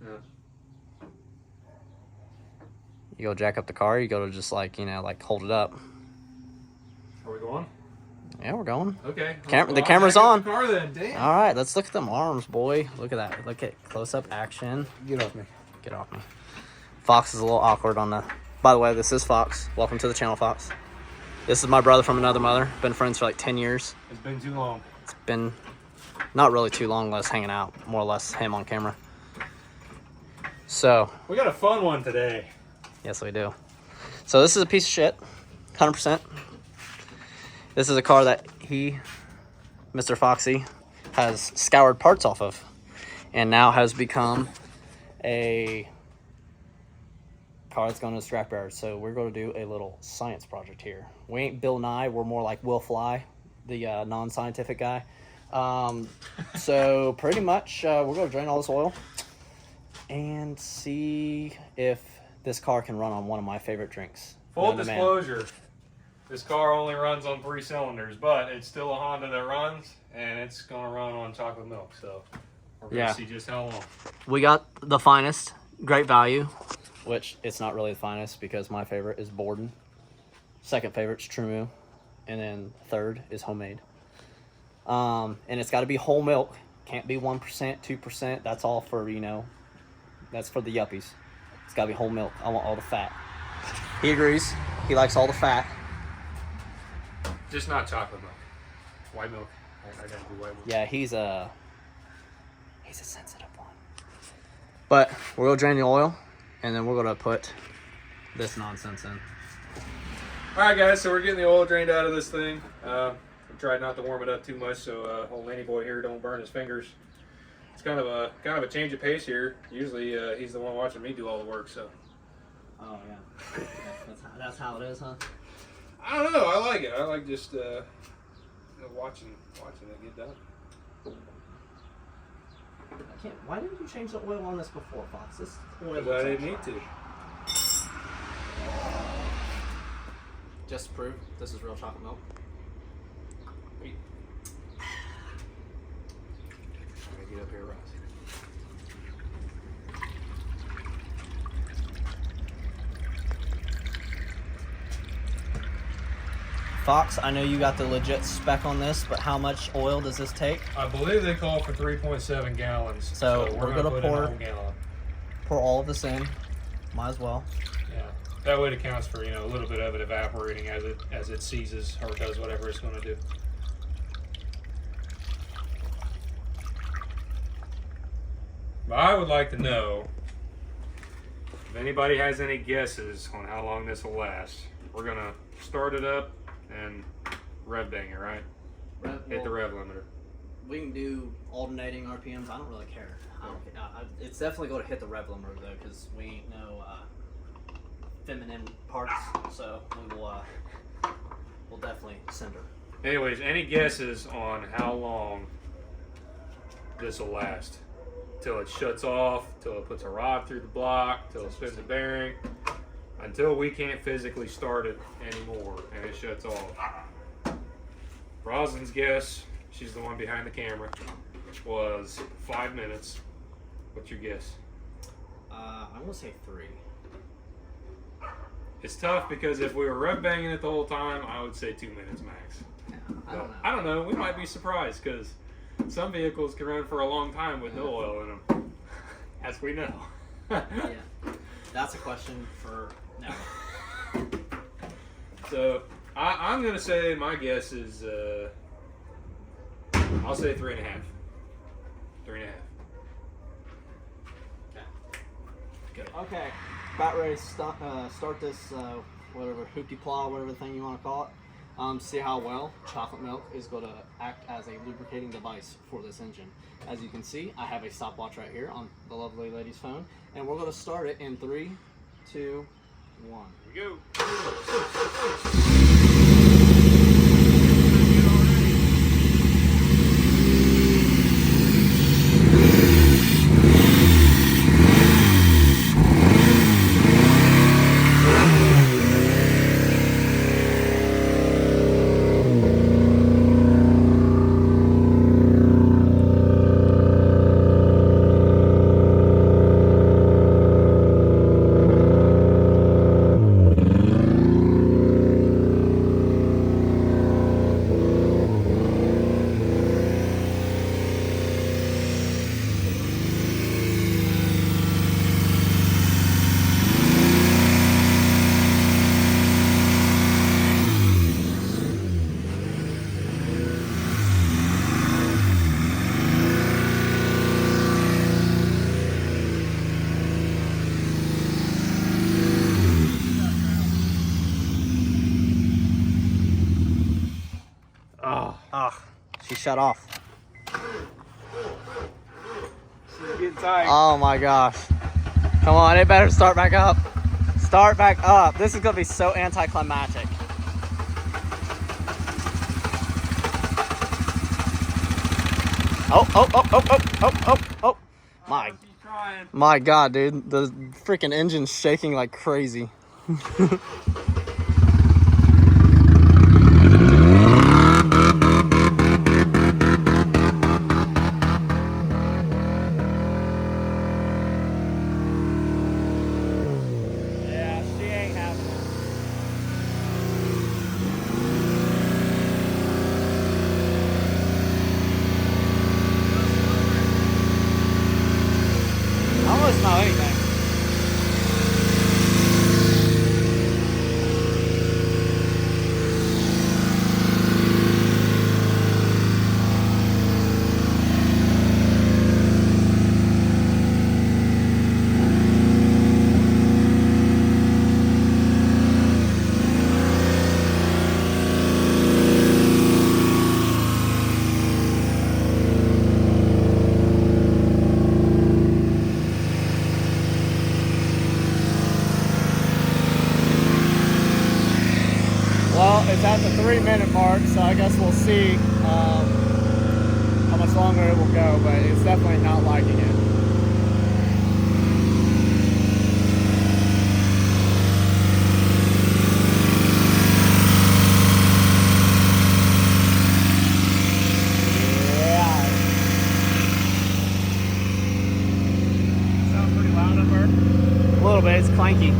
Yeah. You go jack up the car. You go to just like, you know, like hold it up. Are we going? Yeah, we're going. Okay. The camera's on. The car then. Damn. All right, let's look at them arms, boy. Look at that. Look at close-up action. Get off me. Get off me. Fox is a little awkward on the... By the way, this is Fox. Welcome to the channel, Fox. This is my brother from another mother. Been friends for like 10 years. It's been too long. It's been not really too long, less hanging out. More or less him on camera. So... We got a fun one today. Yes, we do. So this is a piece of shit. 100%. This is a car that he, Mr. Foxy, has scoured parts off of. And now has become a car that's going to the scrapyard. So we're going to do a little science project here. We ain't Bill Nye. We're more like Will Fly, the non-scientific guy. So pretty much we're going to drain all this oil and see if this car can run on one of my favorite drinks. Full disclosure, this car only runs on 3 cylinders, but it's still a Honda that runs, and it's going to run on chocolate milk. So we're going to see just how long. We got the finest, great value, which it's not really the finest because my favorite is Borden. Second favorite's Trumu, and then third is homemade. And it's got to be whole milk. Can't be 1%, 2%. That's all for, you know, that's for the yuppies. It's got to be whole milk. I want all the fat. He agrees. He likes all the fat. Just not chocolate milk. White milk. I gotta do white milk. Yeah, he's a sensitive one. But we're going to drain the oil, and then we're going to put this nonsense in. Alright guys, so we're getting the oil drained out of this thing. We tried not to warm it up too much so old Laney boy here don't burn his fingers. It's kind of a change of pace here. Usually he's the one watching me do all the work, so. Oh yeah, that's how it is, huh? I don't know. I like it. I like just watching it get done. I can't. Why didn't you change the oil on this before, Fox? This oil. Because I didn't need to. Just to prove this is real chocolate milk. Wait. I'm gonna get up here, Ross. Fox, I know you got the legit spec on this, but how much oil does this take? I believe they call for 3.7 gallons. So we're gonna put pour in a whole gallon. Pour all of this in. Might as well. Yeah, that way it accounts for, you know, a little bit of it evaporating as it seizes or does whatever it's going to do. But I would like to know if anybody has any guesses on how long this will last. We're gonna start it up and rev bang it, right? Hit the rev limiter. We can do alternating RPMs. I don't really care. It's definitely going to hit the rev limiter though, because we ain't no feminine parts. So we'll definitely send her. Anyways, any guesses on how long this will last? Till it shuts off, till it puts a rod through the block, till it spins the bearing, until we can't physically start it anymore and it shuts off. Rosalind's guess, she's the one behind the camera, was 5 minutes. What's your guess? I'm going to say 3. It's tough because if we were rev banging it the whole time, I would say 2 minutes max. Yeah, I don't know. We might be surprised because some vehicles can run for a long time with no oil in them, as we know. Yeah, that's a question for now. So I'm gonna say my guess is I'll say 3.5. 3.5. Okay. Good. Okay. About ready to start this whatever hoopty plow, whatever thing you want to call it. See how well chocolate milk is going to act as a lubricating device for this engine. As you can see, I have a stopwatch right here on the lovely lady's phone, and we're going to start it in 3, 2, 1. Here we go. He shut off. Get tight. Oh my gosh. Come on, it better start back up. Start back up. This is gonna be so anticlimactic. Oh. My God, dude. The freaking engine's shaking like crazy. Yeah, she ain't having it. I don't really smell anything. Well, it's at the 3-minute mark, so I guess we'll see how much longer it will go, but it's definitely not liking it. Yeah. Sounds pretty loud up there. A little bit, it's clanky.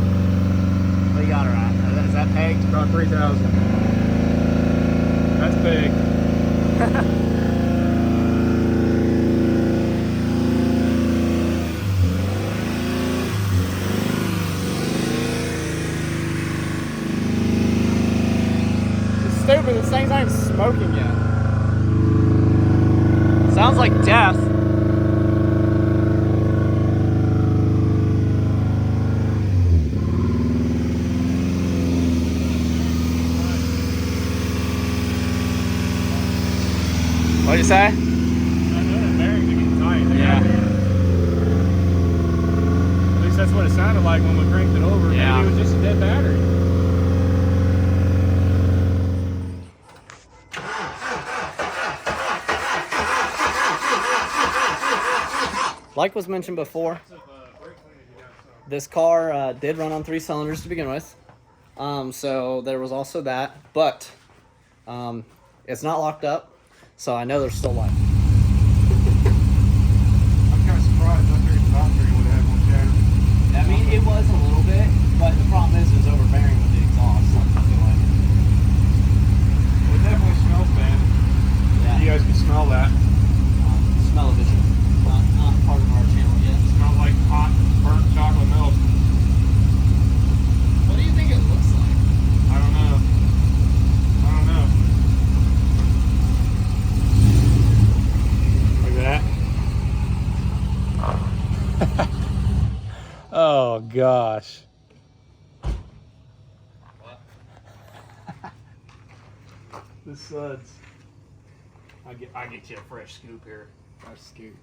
What you got her at? Is that pegged? About 3,000. That's big. It's stupid, this thing's not even smoking yet. Sounds like death. What'd you say? I know the bearings are getting tight. Yeah. At least that's what it sounded like when we cranked it over. Yeah. Maybe it was just a dead battery. Like was mentioned before, this car did run on 3 cylinders to begin with. So there was also that, but it's not locked up, so I know there's still life. I'm kind of surprised. I figured the battery would have one shatter. I mean, it was a little bit, but the problem is it was overbearing with the exhaust. I feel like. It definitely smells bad. Yeah. You guys can smell that. Smell-o-vision. Not part of our channel yet. It smells like hot, burnt chocolate milk. What do you think it looks like? I don't know. Like that. Oh gosh. The suds. I get you a fresh scoop here. Fresh scoop.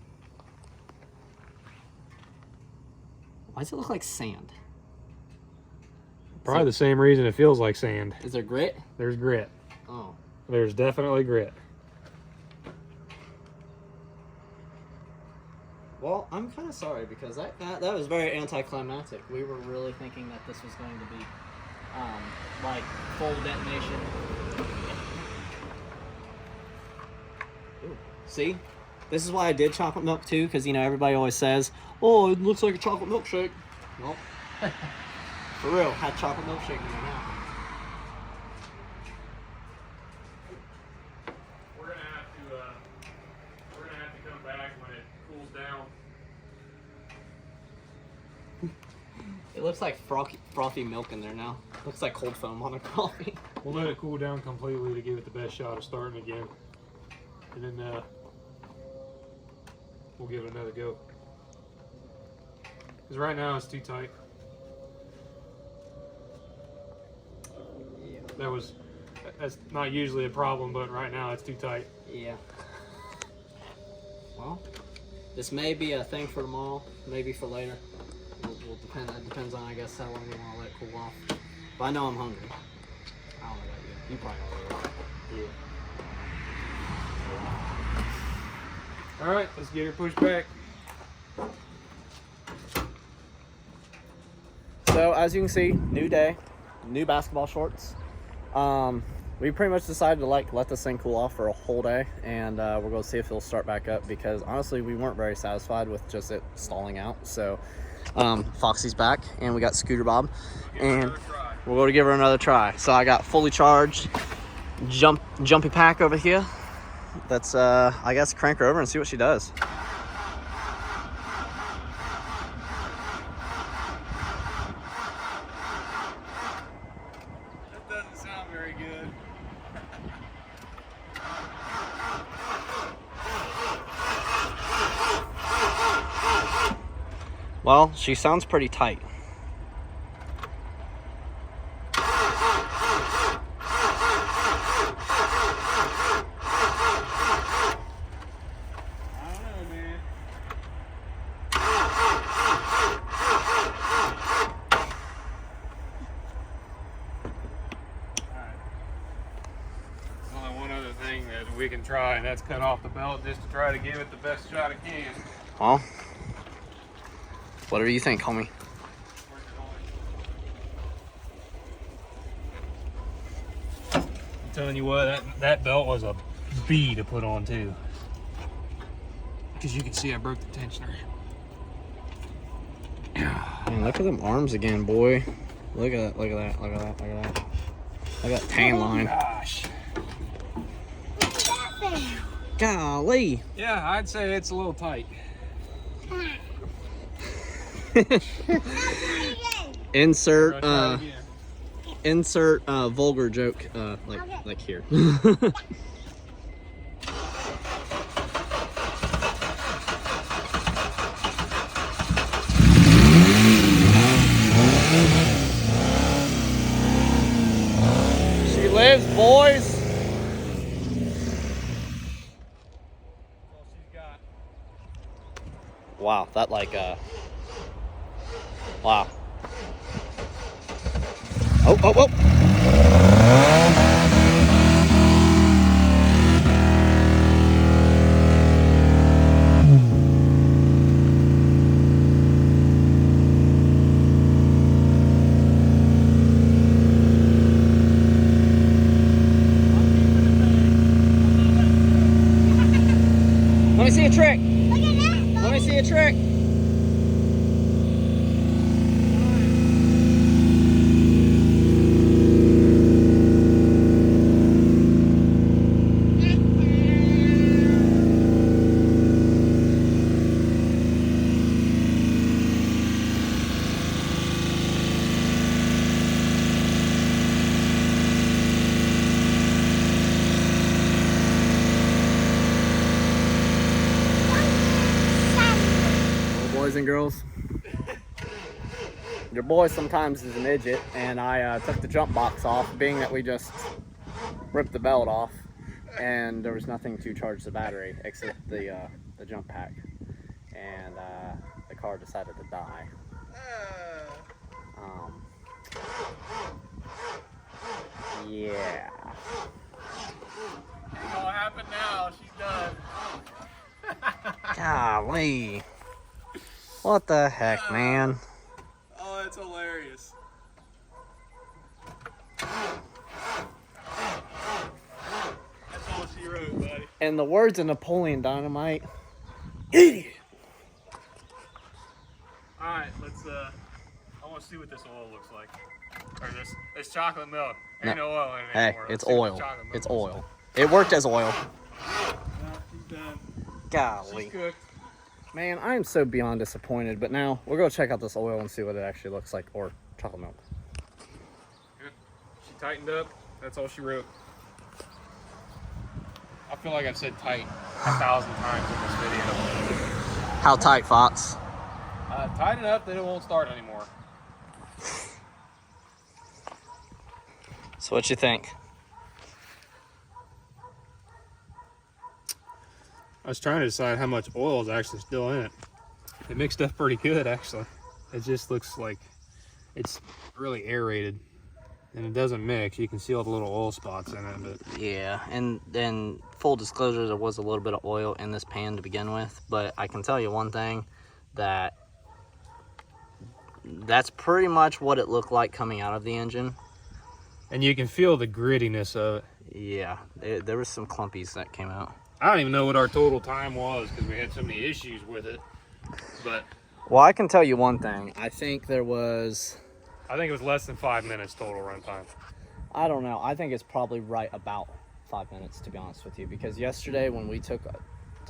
Why does it look like sand? Probably the same reason it feels like sand. Is there grit? There's grit. Oh. There's definitely grit. Well, I'm kind of sorry because that was very anticlimactic. We were really thinking that this was going to be like full detonation. Ooh. See? This is why I did chocolate milk too, because you know everybody always says, "Oh, it looks like a chocolate milkshake." Well, for real, had chocolate milkshake in my mouth. We're gonna have to come back when it cools down. It looks like frothy milk in there now. Looks like cold foam on a coffee. We'll let it cool down completely to give it the best shot of starting again, and then we'll give it another go. Because right now it's too tight. Yeah. That's not usually a problem, but right now it's too tight. Yeah. Well, this may be a thing for tomorrow, maybe for later. We'll depend. It depends on, I guess, how long we want to let it cool off. But I know I'm hungry. I don't know about you. You probably are. Yeah. All right, let's get her pushed back. So as you can see, new day, new basketball shorts. We pretty much decided to let this thing cool off for a whole day, and we're going to see if it'll start back up, because honestly we weren't very satisfied with just it stalling out. So Foxy's back, and we got Scooter Bob, and we're going to give her another try. So I got fully charged jumpy pack over here. Let's I guess crank her over and see what she does. Well, she sounds pretty tight. I don't know, man. Alright. Only one other thing that we can try, and that's cut off the belt just to try to give it the best shot it can. Well, whatever you think, homie. I'm telling you what, that belt was a B to put on too. Because you can see I broke the tensioner. Man, look at them arms again, boy. Look at that, look at that, look at that, look at that. Look at that tan line. Gosh. Look at that thing. Golly. Yeah, I'd say it's a little tight. Insert Again. insert vulgar joke like here. She lives, boys. That's all she's got. Wow, that wow. Oh, oh, oh. Let me see a trick. Look at that. Let me see a trick. Boys and girls, your boy sometimes is an idiot, and I took the jump box off, being that we just ripped the belt off, and there was nothing to charge the battery except the jump pack, and the car decided to die. Yeah. Ain't gonna happen now. She's done. Golly. What the heck, man? Oh, it's hilarious. That's all she wrote, buddy. In the words of Napoleon Dynamite, idiot. Alright, let's I wanna see what this oil looks like. Or this chocolate milk. Ain't no oil in it Hey, anymore. it's Let's see what oil. chocolate milk It's looks oil. It worked as oil. like. No, she's done. Golly. She's cooked. Man, I am so beyond disappointed, but now we're going to check out this oil and see what it actually looks like, or chocolate milk. Good. She tightened up. That's all she wrote. I feel like I've said tight 1,000 times in this video. How tight, Fox? Tight enough that it won't start anymore. So what you think? I was trying to decide how much oil is actually still in it. It mixed up pretty good, actually. It just looks like it's really aerated, and it doesn't mix. You can see all the little oil spots in it, but Yeah, and then full disclosure, there was a little bit of oil in this pan to begin with, but I can tell you one thing, that's pretty much what it looked like coming out of the engine. and you can feel the grittiness of it. Yeah, there was some clumpies that came out. I don't even know what our total time was because we had so many issues with it, but Well, I can tell you one thing. I think there was, I think it was less than 5 minutes total run time. I don't know. I think it's probably right about 5 minutes, to be honest with you, because yesterday when we took,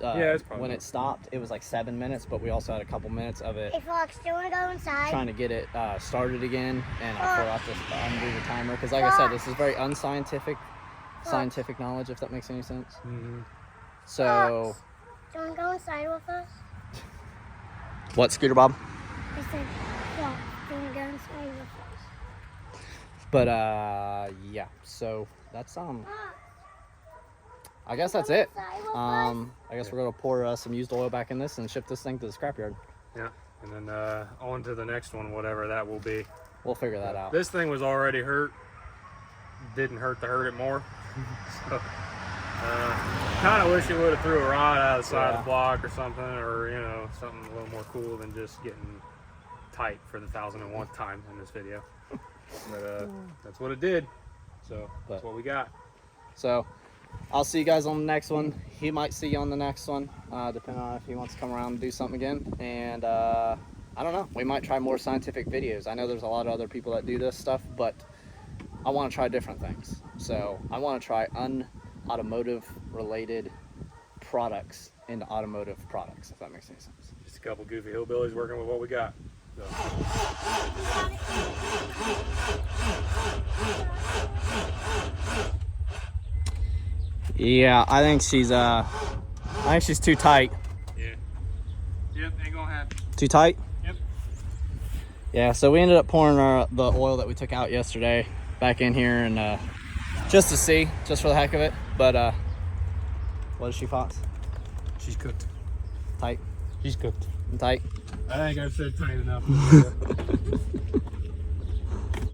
Yeah, it's probably when it stopped, it was like 7 minutes, but we also had a couple minutes of it Hey, Fox, do you want to go inside? trying to get it started again, and I forgot to undo the timer, because like I said, this is very unscientific, scientific knowledge, if that makes any sense. Mm-hmm. So, Do you want to go inside with us? what, Scooter Bob? I said, Fox, do you want to go inside with us? But yeah, so that's Fox, I guess that's it. inside with us? I guess we're gonna pour some used oil back in this and ship this thing to the scrapyard. Yeah, and then on to the next one, whatever that will be. We'll figure that out. This thing was already hurt. Didn't hurt to hurt it more. So, kind of wish it would have threw a rod out of the side of the block or something, or you know, something a little more cool than just getting tight for the 1001th time in this video. But that's what it did. So that's what we got. So I'll see you guys on the next one. He might see you on the next one, depending on if he wants to come around and do something again. And I don't know, we might try more scientific videos. I know there's a lot of other people that do this stuff, but I want to try different things. So I want to try automotive related products into automotive products, if that makes any sense. Just a couple goofy hillbillies working with what we got. So. Yeah, I think she's too tight. Yeah. Yep, ain't gonna happen. Too tight? Yep. Yeah, so we ended up pouring the oil that we took out yesterday back in here, and just to see, just for the heck of it. But what is she, Fox? She's cooked. Tight? She's cooked. Tight? I think I've said tight enough.